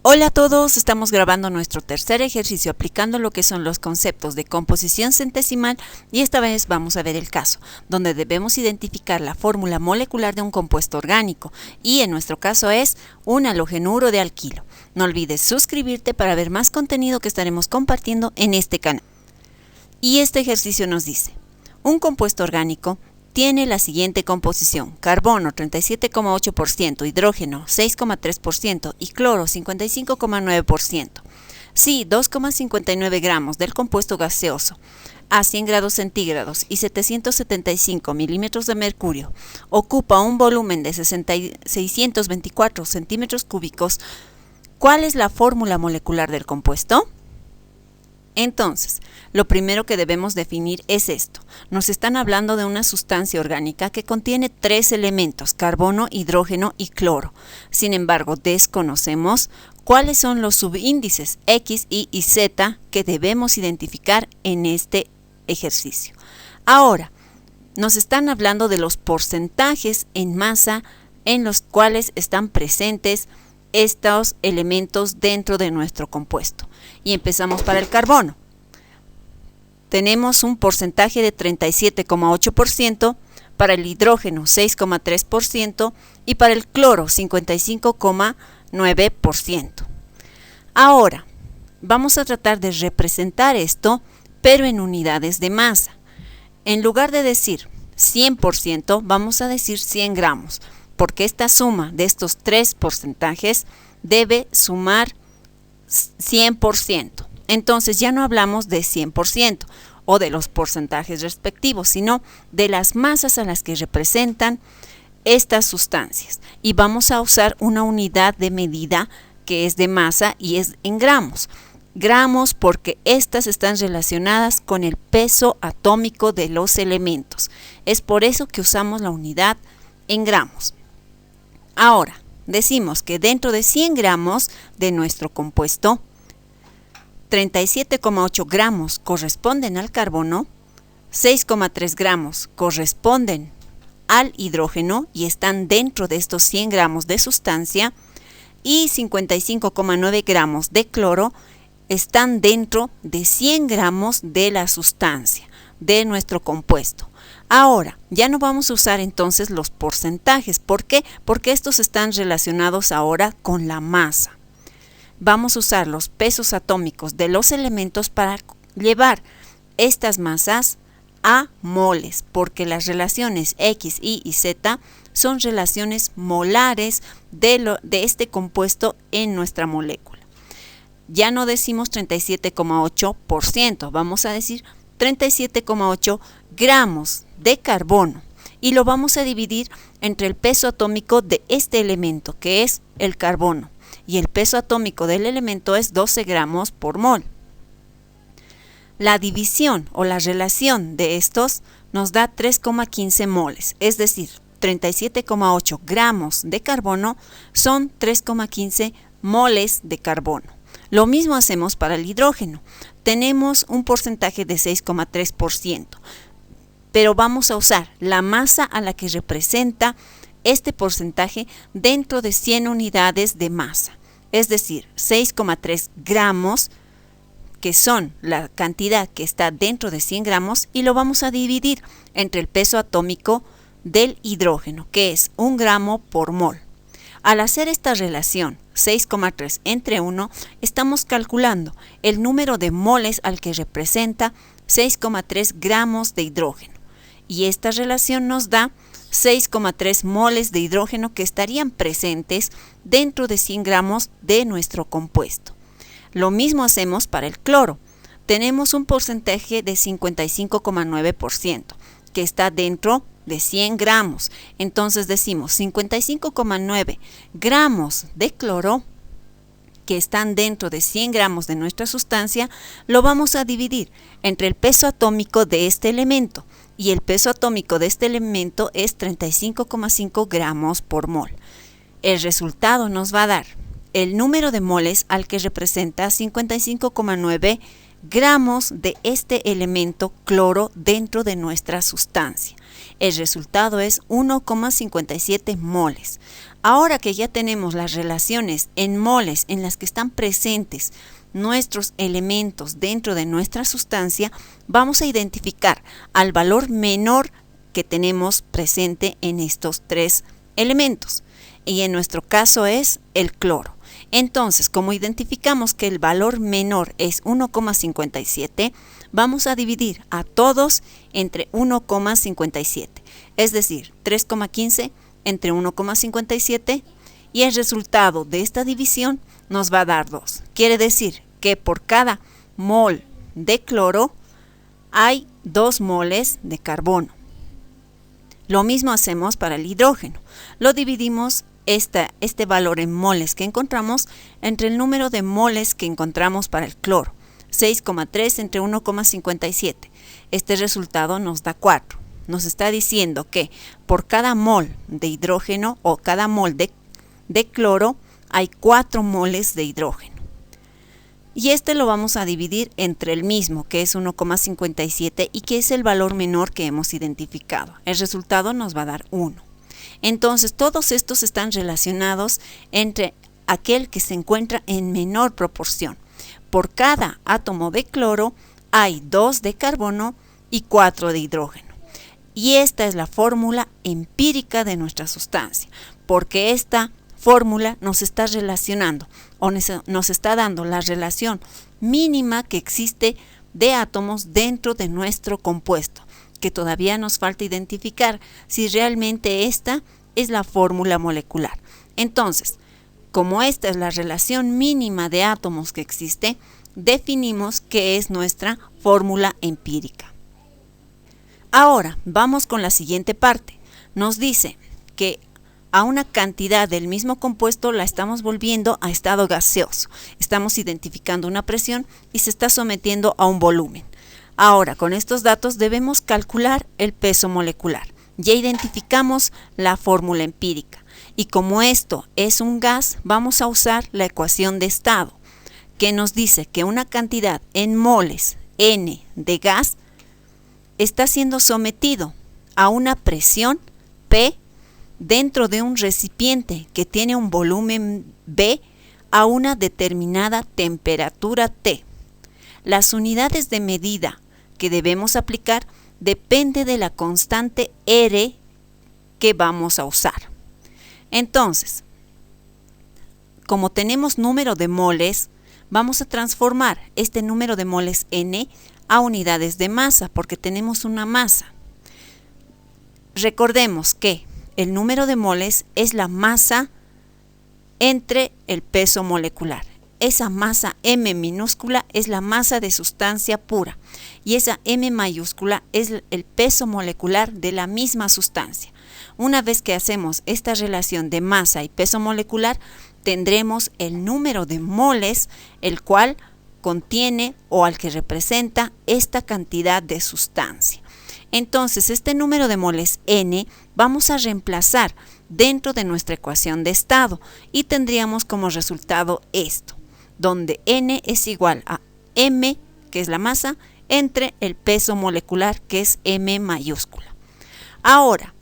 Hola a todos, estamos grabando nuestro tercer ejercicio aplicando lo que son los conceptos de composición centesimal y esta vez vamos a ver el caso, donde debemos identificar la fórmula molecular de un compuesto orgánico y en nuestro caso es un halogenuro de alquilo. No olvides suscribirte para ver más contenido que estaremos compartiendo en este canal. Y este ejercicio nos dice, un compuesto orgánico tiene la siguiente composición: carbono 37,8%, hidrógeno 6,3% y cloro 55,9%. Si 2,59 gramos del compuesto gaseoso a 100 grados centígrados y 775 milímetros de mercurio ocupa un volumen de 624 centímetros cúbicos, ¿cuál es la fórmula molecular del compuesto? Entonces, lo primero que debemos definir es esto. Nos están hablando de una sustancia orgánica que contiene tres elementos: carbono, hidrógeno y cloro. Sin embargo, desconocemos cuáles son los subíndices X, Y y Z que debemos identificar en este ejercicio. Ahora, nos están hablando de los porcentajes en masa en los cuales están presentes estos elementos dentro de nuestro compuesto. Y empezamos para el carbono. Tenemos un porcentaje de 37,8%, para el hidrógeno 6,3% y para el cloro 55,9%. Ahora, vamos a tratar de representar esto, pero en unidades de masa. En lugar de decir 100%, vamos a decir 100 gramos, porque esta suma de estos tres porcentajes debe sumar 100%. Entonces ya no hablamos de 100% o de los porcentajes respectivos, sino de las masas a las que representan estas sustancias. Y vamos a usar una unidad de medida que es de masa y es en gramos. Gramos porque estas están relacionadas con el peso atómico de los elementos. Es por eso que usamos la unidad en gramos. Ahora, decimos que dentro de 100 gramos de nuestro compuesto, 37,8 gramos corresponden al carbono, 6,3 gramos corresponden al hidrógeno y están dentro de estos 100 gramos de sustancia, y 55,9 gramos de cloro están dentro de 100 gramos de la sustancia, de nuestro compuesto. Ahora, ya no vamos a usar entonces los porcentajes. ¿Por qué? Porque estos están relacionados ahora con la masa. Vamos a usar los pesos atómicos de los elementos para llevar estas masas a moles, porque las relaciones X, Y y Z son relaciones molares de este compuesto en nuestra molécula. Ya no decimos 37,8%, vamos a decir 37,8 gramos de carbono y lo vamos a dividir entre el peso atómico de este elemento, que es el carbono, y el peso atómico del elemento es 12 gramos por mol. La división o la relación de estos nos da 3,15 moles, es decir, 37,8 gramos de carbono son 3,15 moles de carbono. Lo mismo hacemos para el hidrógeno. Tenemos un porcentaje de 6,3%, pero vamos a usar la masa a la que representa este porcentaje dentro de 100 unidades de masa, es decir, 6,3 gramos, que son la cantidad que está dentro de 100 gramos, y lo vamos a dividir entre el peso atómico del hidrógeno, que es 1 gramo por mol. Al hacer esta relación 6,3 entre 1, estamos calculando el número de moles al que representa 6,3 gramos de hidrógeno. Y esta relación nos da 6,3 moles de hidrógeno que estarían presentes dentro de 100 gramos de nuestro compuesto. Lo mismo hacemos para el cloro. Tenemos un porcentaje de 55,9% que está dentro de 100 gramos. Entonces decimos 55,9 gramos de cloro que están dentro de 100 gramos de nuestra sustancia, lo vamos a dividir entre el peso atómico de este elemento, y el peso atómico de este elemento es 35,5 gramos por mol. El resultado nos va a dar el número de moles al que representa 55,9 gramos de este elemento cloro dentro de nuestra sustancia. El resultado es 1,57 moles. Ahora que ya tenemos las relaciones en moles en las que están presentes nuestros elementos dentro de nuestra sustancia, vamos a identificar al valor menor que tenemos presente en estos tres elementos. Y en nuestro caso es el cloro. Entonces, como identificamos que el valor menor es 1,57, vamos a dividir a todos entre 1,57, es decir, 3,15 entre 1,57, y el resultado de esta división nos va a dar 2. Quiere decir que por cada mol de cloro hay 2 moles de carbono. Lo mismo hacemos para el hidrógeno. Lo dividimos este valor en moles que encontramos entre el número de moles que encontramos para el cloro, 6,3 entre 1,57. Este resultado nos da 4. Nos está diciendo que por cada mol de hidrógeno o cada mol de cloro hay 4 moles de hidrógeno. Y este lo vamos a dividir entre el mismo, que es 1,57 y que es el valor menor que hemos identificado. El resultado nos va a dar 1. Entonces, todos estos están relacionados entre aquel que se encuentra en menor proporción. Por cada átomo de cloro hay 2 de carbono y 4 de hidrógeno. Y esta es la fórmula empírica de nuestra sustancia, porque esta fórmula nos está relacionando o nos está dando la relación mínima que existe de átomos dentro de nuestro compuesto, que todavía nos falta identificar si realmente esta es la fórmula molecular. Entonces, como esta es la relación mínima de átomos que existe, definimos qué es nuestra fórmula empírica. Ahora, vamos con la siguiente parte. Nos dice que a una cantidad del mismo compuesto la estamos volviendo a estado gaseoso. Estamos identificando una presión y se está sometiendo a un volumen. Ahora, con estos datos debemos calcular el peso molecular. Ya identificamos la fórmula empírica. Y como esto es un gas, vamos a usar la ecuación de estado, que nos dice que una cantidad en moles N de gas está siendo sometido a una presión P dentro de un recipiente que tiene un volumen B a una determinada temperatura T. Las unidades de medida que debemos aplicar depende de la constante R que vamos a usar. Entonces, como tenemos número de moles, vamos a transformar este número de moles N a unidades de masa, porque tenemos una masa. Recordemos que el número de moles es la masa entre el peso molecular. Esa masa M minúscula es la masa de sustancia pura y esa M mayúscula es el peso molecular de la misma sustancia. Una vez que hacemos esta relación de masa y peso molecular, tendremos el número de moles, el cual contiene o al que representa esta cantidad de sustancia. Entonces, este número de moles N vamos a reemplazar dentro de nuestra ecuación de estado y tendríamos como resultado esto, donde N es igual a M, que es la masa, entre el peso molecular, que es M mayúscula. Ahora,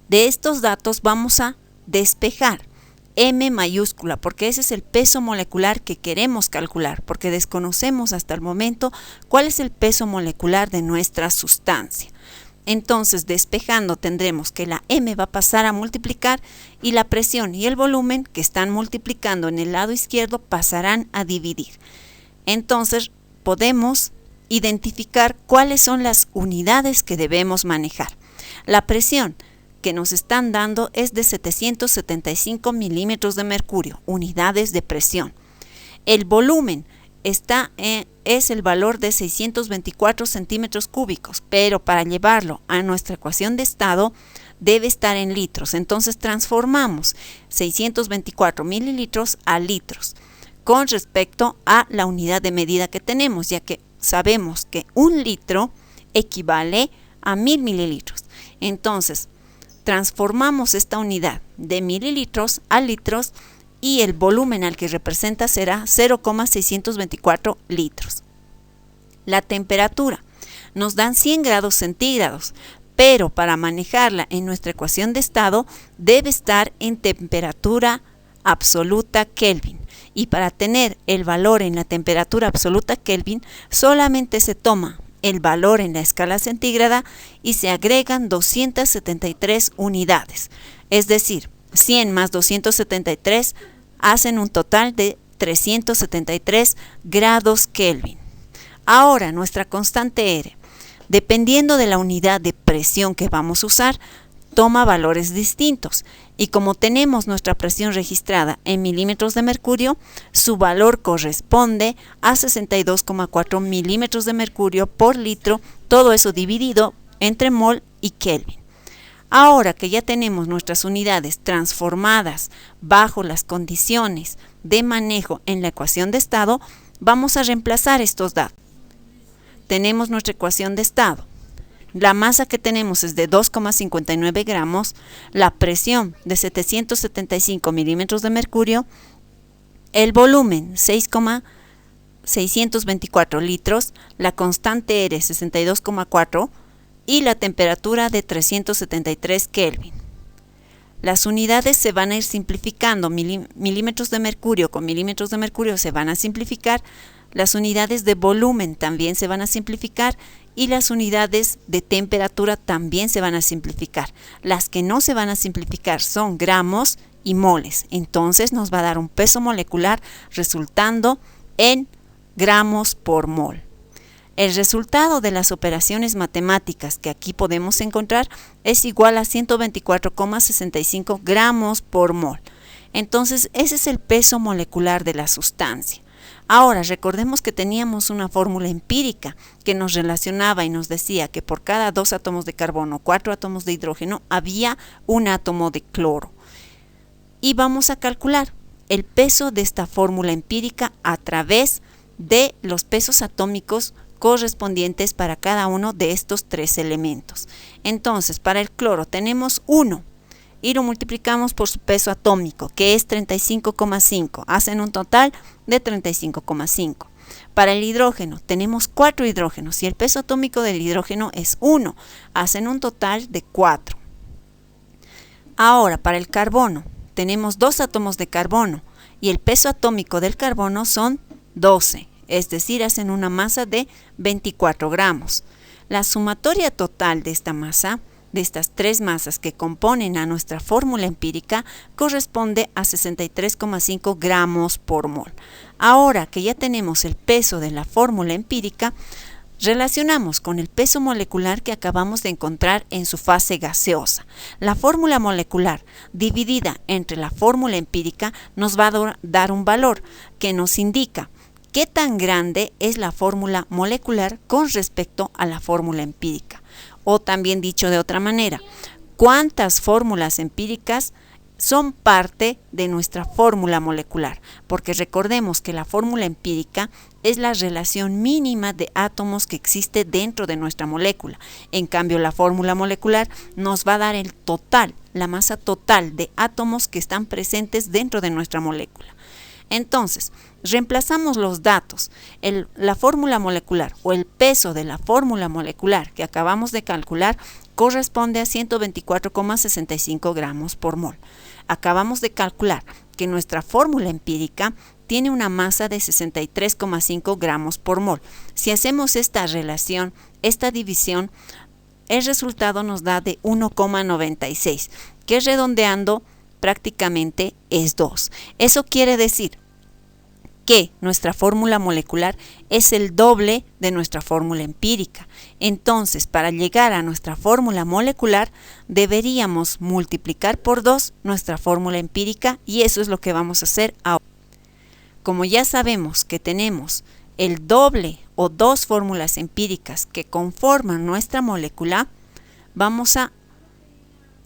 de estos datos vamos a despejar M mayúscula, porque ese es el peso molecular que queremos calcular, porque desconocemos hasta el momento cuál es el peso molecular de nuestra sustancia. Entonces, despejando, tendremos que la M va a pasar a multiplicar y la presión y el volumen que están multiplicando en el lado izquierdo pasarán a dividir. Entonces, podemos identificar cuáles son las unidades que debemos manejar. La presión que nos están dando es de 775 milímetros de mercurio, unidades de presión. El volumen es el valor de 624 centímetros cúbicos, pero para llevarlo a nuestra ecuación de estado debe estar en litros. Entonces transformamos 624 mililitros a litros con respecto a la unidad de medida que tenemos, ya que sabemos que un litro equivale a 1000 mililitros. Entonces, transformamos esta unidad de mililitros a litros y el volumen al que representa será 0,624 litros. La temperatura nos dan 100 grados centígrados, pero para manejarla en nuestra ecuación de estado debe estar en temperatura absoluta Kelvin. Y para tener el valor en la temperatura absoluta Kelvin, solamente se toma el valor en la escala centígrada y se agregan 273 unidades. Es decir, 100 más 273 hacen un total de 373 grados Kelvin. Ahora, nuestra constante R, dependiendo de la unidad de presión que vamos a usar, toma valores distintos. Y como tenemos nuestra presión registrada en milímetros de mercurio, su valor corresponde a 62,4 milímetros de mercurio por litro, todo eso dividido entre mol y Kelvin. Ahora que ya tenemos nuestras unidades transformadas bajo las condiciones de manejo en la ecuación de estado, vamos a reemplazar estos datos. Tenemos nuestra ecuación de estado. La masa que tenemos es de 2,59 gramos, la presión de 775 milímetros de mercurio, el volumen 6,624 litros, la constante R 62,4 y la temperatura de 373 Kelvin. Las unidades se van a ir simplificando, milímetros de mercurio con milímetros de mercurio se van a simplificar, las unidades de volumen también se van a simplificar y las unidades de temperatura también se van a simplificar. Las que no se van a simplificar son gramos y moles. Entonces nos va a dar un peso molecular resultando en gramos por mol. El resultado de las operaciones matemáticas que aquí podemos encontrar es igual a 124,65 gramos por mol. Entonces ese es el peso molecular de la sustancia. Ahora, recordemos que teníamos una fórmula empírica que nos relacionaba y nos decía que por cada 2 átomos de carbono, 4 átomos de hidrógeno, había un átomo de cloro. Y vamos a calcular el peso de esta fórmula empírica a través de los pesos atómicos correspondientes para cada uno de estos 3 elementos. Entonces, para el cloro tenemos 1. Y lo multiplicamos por su peso atómico, que es 35,5. Hacen un total de 35,5. Para el hidrógeno tenemos 4 hidrógenos y el peso atómico del hidrógeno es 1. Hacen un total de 4. Ahora, para el carbono tenemos 2 átomos de carbono y el peso atómico del carbono son 12. Es decir, hacen una masa de 24 gramos. La sumatoria total de esta masa, de estas 3 masas que componen a nuestra fórmula empírica, corresponde a 63,5 gramos por mol. Ahora que ya tenemos el peso de la fórmula empírica, relacionamos con el peso molecular que acabamos de encontrar en su fase gaseosa. La fórmula molecular dividida entre la fórmula empírica nos va a dar un valor que nos indica qué tan grande es la fórmula molecular con respecto a la fórmula empírica. O también dicho de otra manera, ¿cuántas fórmulas empíricas son parte de nuestra fórmula molecular? Porque recordemos que la fórmula empírica es la relación mínima de átomos que existe dentro de nuestra molécula. En cambio, la fórmula molecular nos va a dar el total, la masa total de átomos que están presentes dentro de nuestra molécula. Entonces, reemplazamos los datos, la fórmula molecular o el peso de la fórmula molecular que acabamos de calcular corresponde a 124,65 gramos por mol. Acabamos de calcular que nuestra fórmula empírica tiene una masa de 63,5 gramos por mol. Si hacemos esta relación, esta división, el resultado nos da de 1,96, que redondeando prácticamente es 2. Eso quiere decir que nuestra fórmula molecular es el doble de nuestra fórmula empírica. Entonces, para llegar a nuestra fórmula molecular, deberíamos multiplicar por 2 nuestra fórmula empírica y eso es lo que vamos a hacer ahora. Como ya sabemos que tenemos el doble o 2 fórmulas empíricas que conforman nuestra molécula, vamos a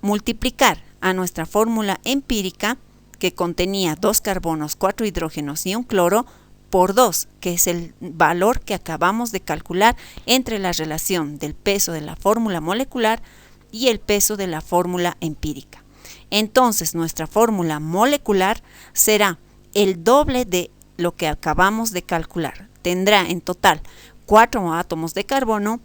multiplicar a nuestra fórmula empírica que contenía 2 carbonos, 4 hidrógenos y un cloro por 2, que es el valor que acabamos de calcular entre la relación del peso de la fórmula molecular y el peso de la fórmula empírica. Entonces nuestra fórmula molecular será el doble de lo que acabamos de calcular. Tendrá en total 4 átomos de carbono,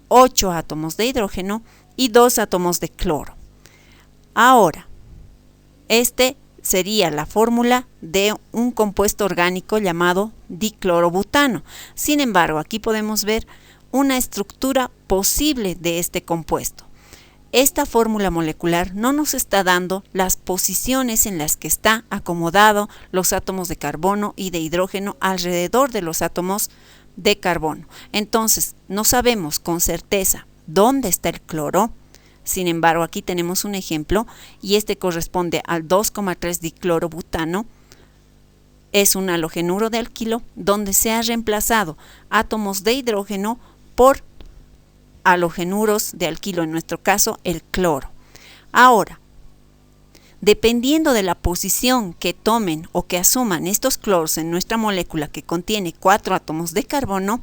8 átomos de hidrógeno y 2 átomos de cloro. Ahora, este sería la fórmula de un compuesto orgánico llamado diclorobutano. Sin embargo, aquí podemos ver una estructura posible de este compuesto. Esta fórmula molecular no nos está dando las posiciones en las que está acomodado los átomos de carbono y de hidrógeno alrededor de los átomos de carbono. Entonces, no sabemos con certeza dónde está el cloro. Sin embargo, aquí tenemos un ejemplo y este corresponde al 2,3 diclorobutano. Es un halogenuro de alquilo donde se ha reemplazado átomos de hidrógeno por halogenuros de alquilo, en nuestro caso el cloro. Ahora, dependiendo de la posición que tomen o que asuman estos cloros en nuestra molécula que contiene 4 átomos de carbono,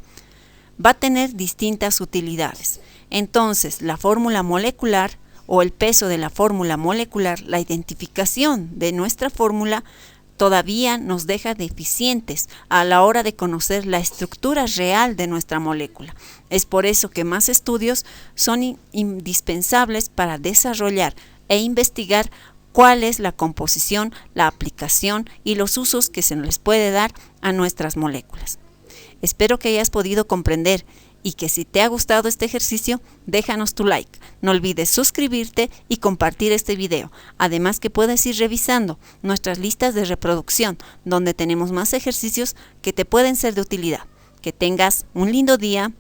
va a tener distintas utilidades. Entonces, la fórmula molecular o el peso de la fórmula molecular, la identificación de nuestra fórmula, todavía nos deja deficientes a la hora de conocer la estructura real de nuestra molécula. Es por eso que más estudios son indispensables para desarrollar e investigar cuál es la composición, la aplicación y los usos que se les puede dar a nuestras moléculas. Espero que hayas podido comprender y que si te ha gustado este ejercicio, déjanos tu like. No olvides suscribirte y compartir este video. Además que puedes ir revisando nuestras listas de reproducción, donde tenemos más ejercicios que te pueden ser de utilidad. Que tengas un lindo día.